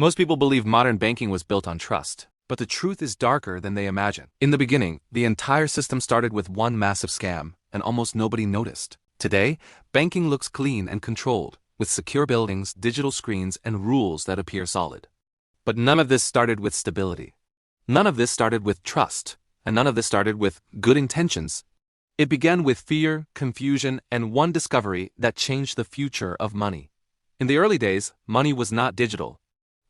Most people believe modern banking was built on trust, but the truth is darker than they imagine. In the beginning, the entire system started with one massive scam, and almost nobody noticed. Today, banking looks clean and controlled, with secure buildings, digital screens, and rules that appear solid. But none of this started with stability. None of this started with trust, and none of this started with good intentions. It began with fear, confusion, and one discovery that changed the future of money. In the early days, money was not digital.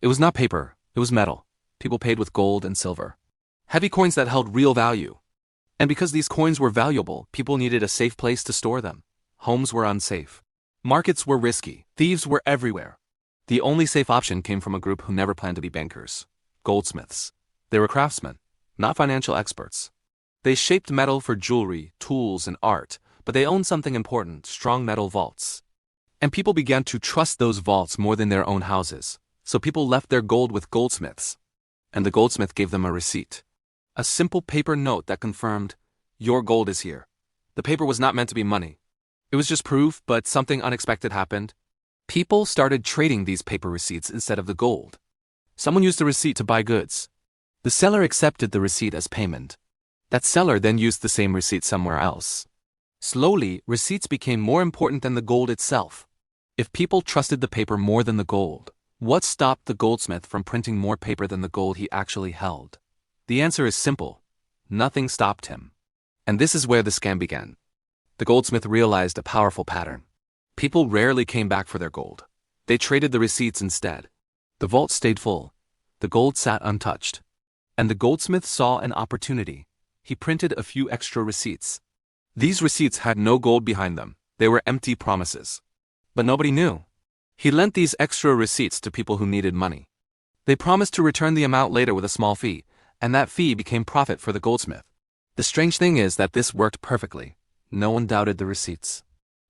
It was not paper, it was metal. People paid with gold and silver. Heavy coins that held real value. And because these coins were valuable, people needed a safe place to store them. Homes were unsafe. Markets were risky. Thieves were everywhere. The only safe option came from a group who never planned to be bankers. Goldsmiths. They were craftsmen, not financial experts. They shaped metal for jewelry, tools, and art, but they owned something important: strong metal vaults. And people began to trust those vaults more than their own houses. So people left their gold with goldsmiths. And the goldsmith gave them a receipt. A simple paper note that confirmed, "Your gold is here." The paper was not meant to be money. It was just proof, but something unexpected happened. People started trading these paper receipts instead of the gold. Someone used the receipt to buy goods. The seller accepted the receipt as payment. That seller then used the same receipt somewhere else. Slowly, receipts became more important than the gold itself. If people trusted the paper more than the gold, what stopped the goldsmith from printing more paper than the gold he actually held? The answer is simple. Nothing stopped him. And this is where the scam began. The goldsmith realized a powerful pattern. People rarely came back for their gold. They traded the receipts instead. The vault stayed full. The gold sat untouched. And the goldsmith saw an opportunity. He printed a few extra receipts. These receipts had no gold behind them. They were empty promises. But nobody knew. He lent these extra receipts to people who needed money. They promised to return the amount later with a small fee, and that fee became profit for the goldsmith. The strange thing is that this worked perfectly. No one doubted the receipts.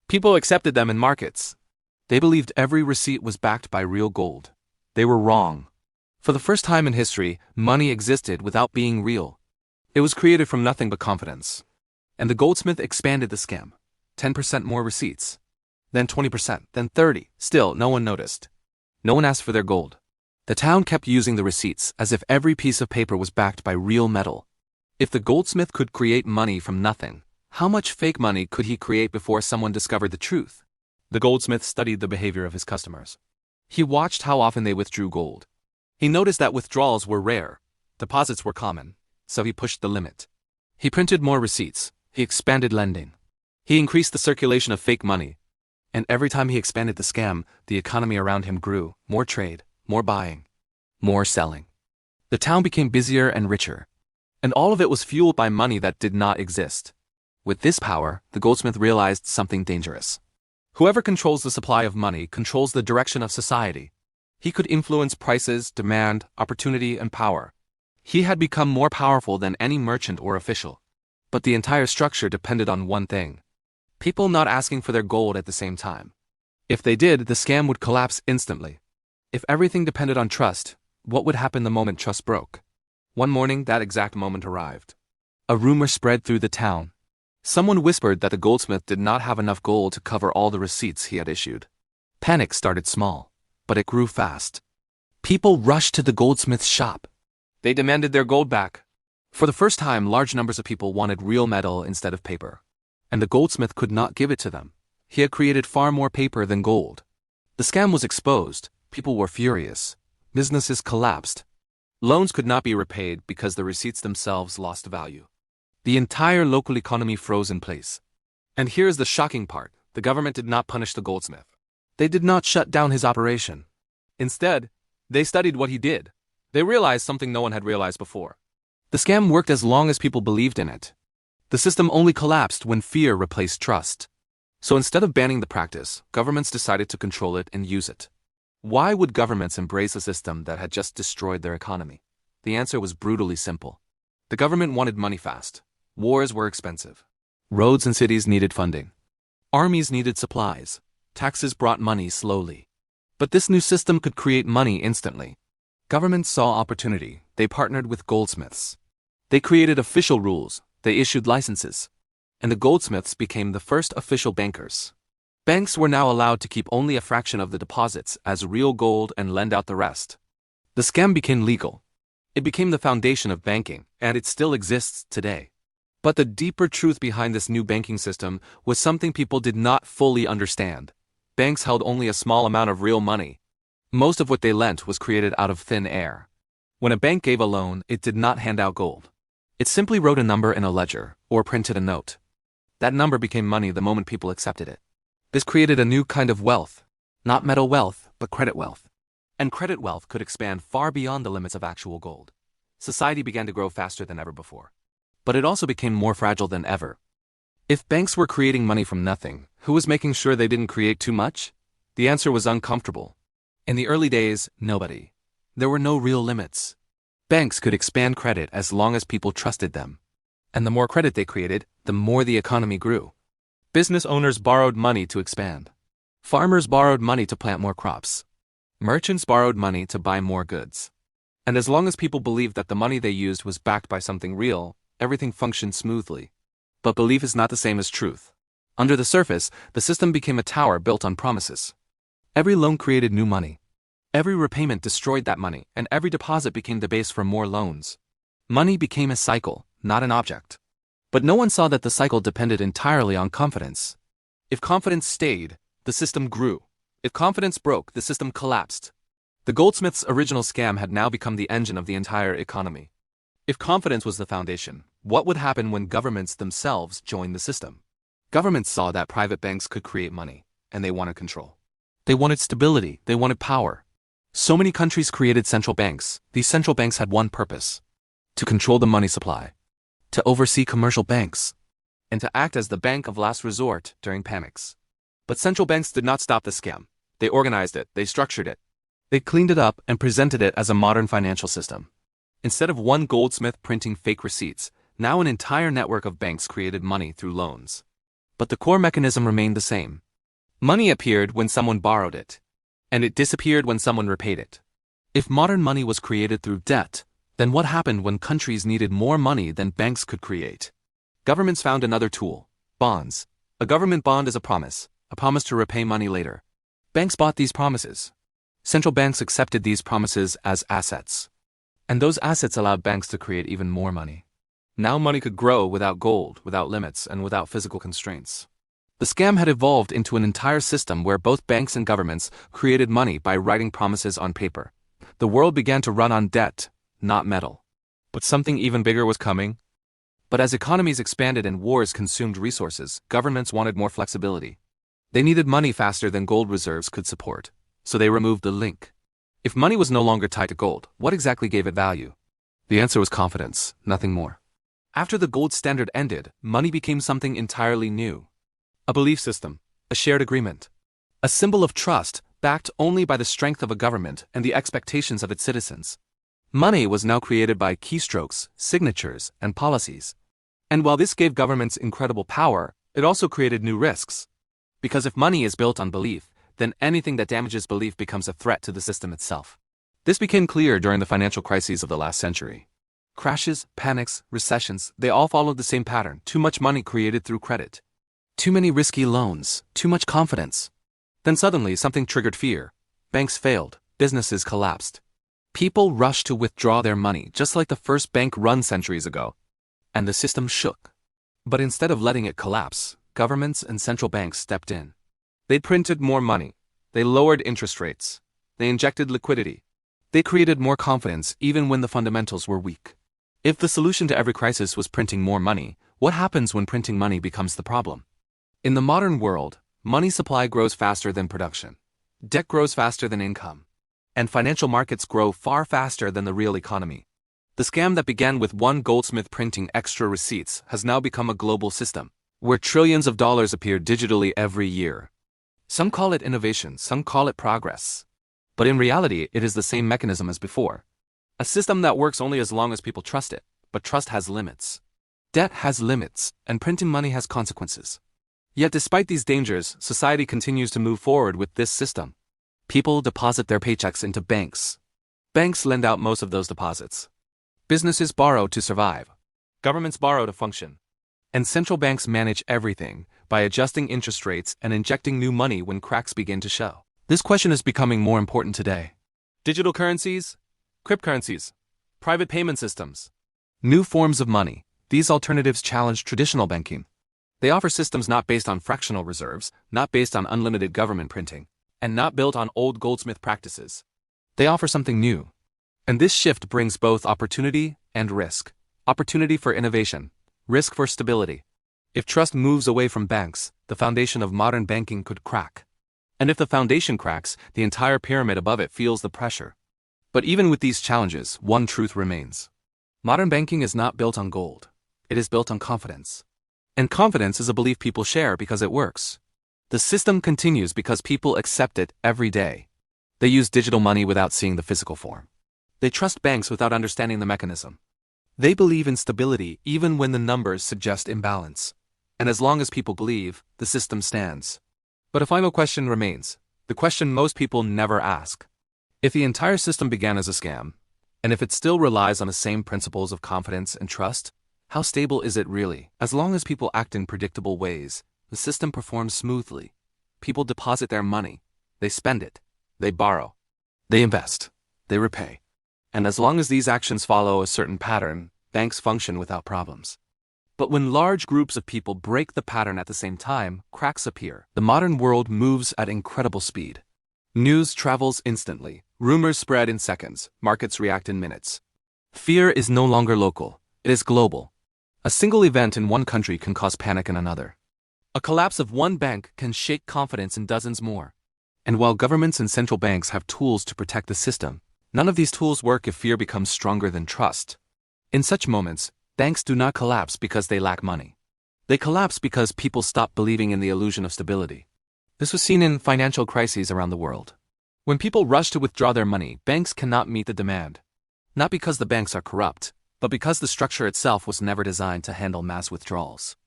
People accepted them in markets. They believed every receipt was backed by real gold. They were wrong. For the first time in history, money existed without being real. It was created from nothing but confidence. And the goldsmith expanded the scam. 10% more receipts. Then 20%, then 30%. Still, no one noticed. No one asked for their gold. The town kept using the receipts as if every piece of paper was backed by real metal. If the goldsmith could create money from nothing, how much fake money could he create before someone discovered the truth? The goldsmith studied the behavior of his customers. He watched how often they withdrew gold. He noticed that withdrawals were rare, deposits were common, so he pushed the limit. He printed more receipts, he expanded lending. He increased the circulation of fake money. And every time he expanded the scam, the economy around him grew. More trade, more buying, more selling. The town became busier and richer. And all of it was fueled by money that did not exist. With this power, the goldsmith realized something dangerous. Whoever controls the supply of money controls the direction of society. He could influence prices, demand, opportunity, and power. He had become more powerful than any merchant or official. But the entire structure depended on one thing: people not asking for their gold at the same time. If they did, the scam would collapse instantly. If everything depended on trust, what would happen the moment trust broke? One morning, that exact moment arrived. A rumor spread through the town. Someone whispered that the goldsmith did not have enough gold to cover all the receipts he had issued. Panic started small, but it grew fast. People rushed to the goldsmith's shop. They demanded their gold back. For the first time, large numbers of people wanted real metal instead of paper. And the goldsmith could not give it to them. He had created far more paper than gold. The scam was exposed. People were furious. Businesses collapsed. Loans could not be repaid because the receipts themselves lost value. The entire local economy froze in place. And here's the shocking part: the government did not punish the goldsmith. They did not shut down his operation. Instead, they studied what he did. They realized something no one had realized before. The scam worked as long as people believed in it. The system only collapsed when fear replaced trust. So instead of banning the practice, governments decided to control it and use it. Why would governments embrace a system that had just destroyed their economy? The answer was brutally simple. The government wanted money fast. Wars were expensive. Roads and cities needed funding. Armies needed supplies. Taxes brought money slowly. But this new system could create money instantly. Governments saw opportunity. They partnered with goldsmiths. They created official rules. They issued licenses. And the goldsmiths became the first official bankers. Banks were now allowed to keep only a fraction of the deposits as real gold and lend out the rest. The scam became legal. It became the foundation of banking, and it still exists today. But the deeper truth behind this new banking system was something people did not fully understand. Banks held only a small amount of real money. Most of what they lent was created out of thin air. When a bank gave a loan, it did not hand out gold. It simply wrote a number in a ledger, or printed a note. That number became money the moment people accepted it. This created a new kind of wealth. Not metal wealth, but credit wealth. And credit wealth could expand far beyond the limits of actual gold. Society began to grow faster than ever before. But it also became more fragile than ever. If banks were creating money from nothing, who was making sure they didn't create too much? The answer was uncomfortable. In the early days, nobody. There were no real limits. Banks could expand credit as long as people trusted them. And the more credit they created, the more the economy grew. Business owners borrowed money to expand. Farmers borrowed money to plant more crops. Merchants borrowed money to buy more goods. And as long as people believed that the money they used was backed by something real, everything functioned smoothly. But belief is not the same as truth. Under the surface, the system became a tower built on promises. Every loan created new money. Every repayment destroyed that money, and every deposit became the base for more loans. Money became a cycle, not an object. But no one saw that the cycle depended entirely on confidence. If confidence stayed, the system grew. If confidence broke, the system collapsed. The goldsmith's original scam had now become the engine of the entire economy. If confidence was the foundation, what would happen when governments themselves joined the system? Governments saw that private banks could create money, and they wanted control. They wanted stability, they wanted power. So many countries created central banks. These central banks had one purpose: to control the money supply, to oversee commercial banks, and to act as the bank of last resort during panics. But central banks did not stop the scam. They organized it, they structured it. They cleaned it up and presented it as a modern financial system. Instead of one goldsmith printing fake receipts, now an entire network of banks created money through loans. But the core mechanism remained the same. Money appeared when someone borrowed it, and it disappeared when someone repaid it. If modern money was created through debt, then what happened when countries needed more money than banks could create? Governments found another tool: bonds. A government bond is a promise to repay money later. Banks bought these promises. Central banks accepted these promises as assets. And those assets allowed banks to create even more money. Now money could grow without gold, without limits, and without physical constraints. The scam had evolved into an entire system where both banks and governments created money by writing promises on paper. The world began to run on debt, not metal. But something even bigger was coming. But as economies expanded and wars consumed resources, governments wanted more flexibility. They needed money faster than gold reserves could support, so they removed the link. If money was no longer tied to gold, what exactly gave it value? The answer was confidence, nothing more. After the gold standard ended, money became something entirely new. A belief system, a shared agreement, a symbol of trust backed only by the strength of a government and the expectations of its citizens. Money was now created by keystrokes, signatures, and policies. And while this gave governments incredible power, it also created new risks. Because if money is built on belief, then anything that damages belief becomes a threat to the system itself. This became clear during the financial crises of the last century. Crashes, panics, recessions, they all followed the same pattern: too much money created through credit. Too many risky loans, too much confidence. Then suddenly something triggered fear. Banks failed, businesses collapsed. People rushed to withdraw their money, just like the first bank run centuries ago. And the system shook. But instead of letting it collapse, governments and central banks stepped in. They printed more money. They lowered interest rates. They injected liquidity. They created more confidence even when the fundamentals were weak. If the solution to every crisis was printing more money, what happens when printing money becomes the problem? In the modern world, money supply grows faster than production. Debt grows faster than income. And financial markets grow far faster than the real economy. The scam that began with one goldsmith printing extra receipts has now become a global system, where trillions of dollars appear digitally every year. Some call it innovation, some call it progress. But in reality, it is the same mechanism as before. A system that works only as long as people trust it, but trust has limits. Debt has limits, and printing money has consequences. Yet despite these dangers, society continues to move forward with this system. People deposit their paychecks into banks. Banks lend out most of those deposits. Businesses borrow to survive. Governments borrow to function. And central banks manage everything by adjusting interest rates and injecting new money when cracks begin to show. This question is becoming more important today. Digital currencies? Cryptocurrencies, private payment systems, new forms of money. These alternatives challenge traditional banking. They offer systems not based on fractional reserves, not based on unlimited government printing, and not built on old goldsmith practices. They offer something new. And this shift brings both opportunity and risk. Opportunity for innovation, risk for stability. If trust moves away from banks, the foundation of modern banking could crack. And if the foundation cracks, the entire pyramid above it feels the pressure. But even with these challenges, one truth remains. Modern banking is not built on gold. It is built on confidence. And confidence is a belief people share because it works. The system continues because people accept it every day. They use digital money without seeing the physical form. They trust banks without understanding the mechanism. They believe in stability even when the numbers suggest imbalance. And as long as people believe, the system stands. But a final question remains, the question most people never ask. If the entire system began as a scam, and if it still relies on the same principles of confidence and trust, how stable is it really? As long as people act in predictable ways, the system performs smoothly. People deposit their money, they spend it, they borrow, they invest, they repay. And as long as these actions follow a certain pattern, banks function without problems. But when large groups of people break the pattern at the same time, cracks appear. The modern world moves at incredible speed. News travels instantly, rumors spread in seconds, markets react in minutes. Fear is no longer local, it is global. A single event in one country can cause panic in another. A collapse of one bank can shake confidence in dozens more. And while governments and central banks have tools to protect the system, none of these tools work if fear becomes stronger than trust. In such moments, banks do not collapse because they lack money. They collapse because people stop believing in the illusion of stability. This was seen in financial crises around the world. When people rush to withdraw their money, banks cannot meet the demand. Not because the banks are corrupt, but because the structure itself was never designed to handle mass withdrawals.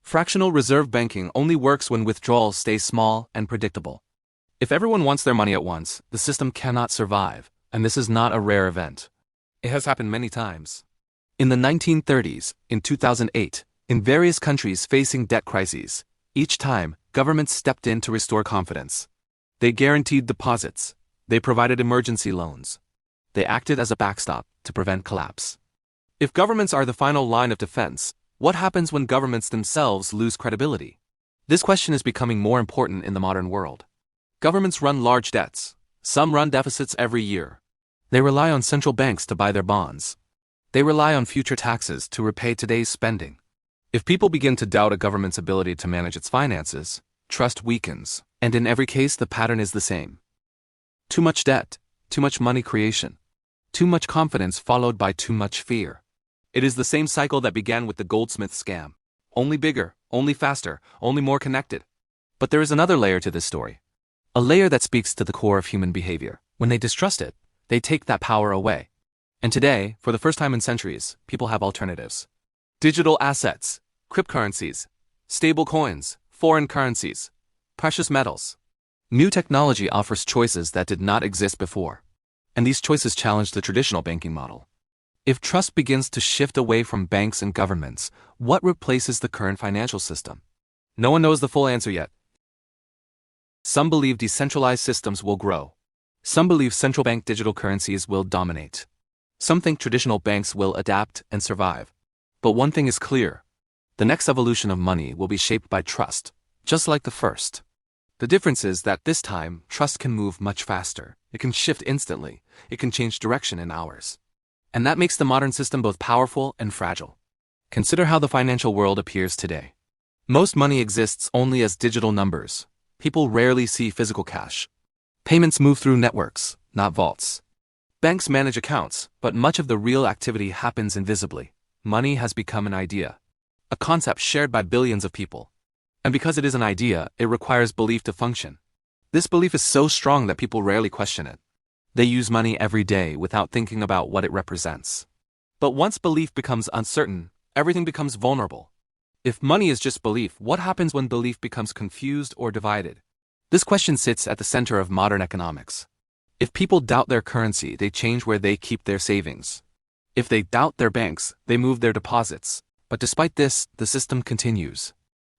Fractional reserve banking only works when withdrawals stay small and predictable. If everyone wants their money at once, the system cannot survive, and this is not a rare event. It has happened many times. In the 1930s, in 2008, in various countries facing debt crises, each time, governments stepped in to restore confidence. They guaranteed deposits. They provided emergency loans. They acted as a backstop to prevent collapse. If governments are the final line of defense, what happens when governments themselves lose credibility? This question is becoming more important in the modern world. Governments run large debts. Some run deficits every year. They rely on central banks to buy their bonds. They rely on future taxes to repay today's spending. If people begin to doubt a government's ability to manage its finances, trust weakens, and in every case the pattern is the same. Too much debt, too much money creation, too much confidence followed by too much fear. It is the same cycle that began with the goldsmith scam. Only bigger, only faster, only more connected. But there is another layer to this story. A layer that speaks to the core of human behavior. When they distrust it, they take that power away. And today, for the first time in centuries, people have alternatives. Digital assets, cryptocurrencies, stable coins, foreign currencies, precious metals. New technology offers choices that did not exist before. And these choices challenge the traditional banking model. If trust begins to shift away from banks and governments, what replaces the current financial system? No one knows the full answer yet. Some believe decentralized systems will grow. Some believe central bank digital currencies will dominate. Some think traditional banks will adapt and survive. But one thing is clear. The next evolution of money will be shaped by trust, just like the first. The difference is that this time, trust can move much faster. It can shift instantly. It can change direction in hours. And that makes the modern system both powerful and fragile. Consider how the financial world appears today. Most money exists only as digital numbers. People rarely see physical cash. Payments move through networks, not vaults. Banks manage accounts, but much of the real activity happens invisibly. Money has become an idea, a concept shared by billions of people. And because it is an idea, it requires belief to function. This belief is so strong that people rarely question it. They use money every day without thinking about what it represents. But once belief becomes uncertain, everything becomes vulnerable. If money is just belief, what happens when belief becomes confused or divided? This question sits at the center of modern economics. If people doubt their currency, they change where they keep their savings. If they doubt their banks, they move their deposits. But despite this, the system continues.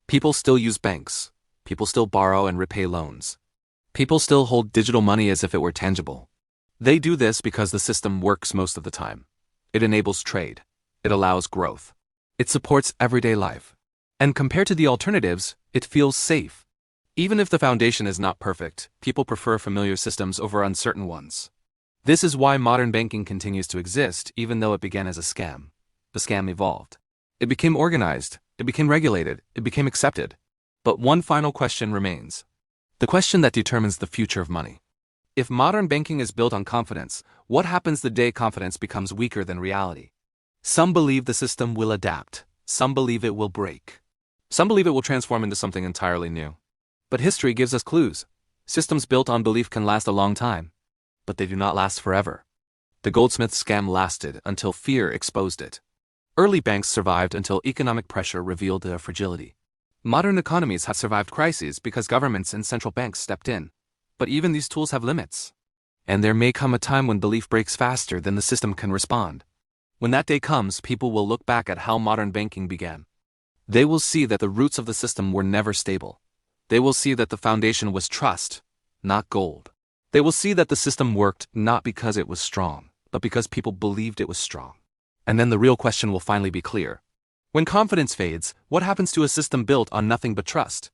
People still use banks. People still borrow and repay loans. People still hold digital money as if it were tangible. They do this because the system works most of the time. It enables trade. It allows growth. It supports everyday life. And compared to the alternatives, it feels safe. Even if the foundation is not perfect, people prefer familiar systems over uncertain ones. This is why modern banking continues to exist, even though it began as a scam. The scam evolved. It became organized. It became regulated. It became accepted. But one final question remains. The question that determines the future of money. If modern banking is built on confidence, what happens the day confidence becomes weaker than reality? Some believe the system will adapt. Some believe it will break. Some believe it will transform into something entirely new. But history gives us clues. Systems built on belief can last a long time, but they do not last forever. The goldsmith scam lasted until fear exposed it. Early banks survived until economic pressure revealed their fragility. Modern economies have survived crises because governments and central banks stepped in. But even these tools have limits. And there may come a time when belief breaks faster than the system can respond. When that day comes, people will look back at how modern banking began. They will see that the roots of the system were never stable. They will see that the foundation was trust, not gold. They will see that the system worked not because it was strong, but because people believed it was strong. And then the real question will finally be clear. When confidence fades, what happens to a system built on nothing but trust?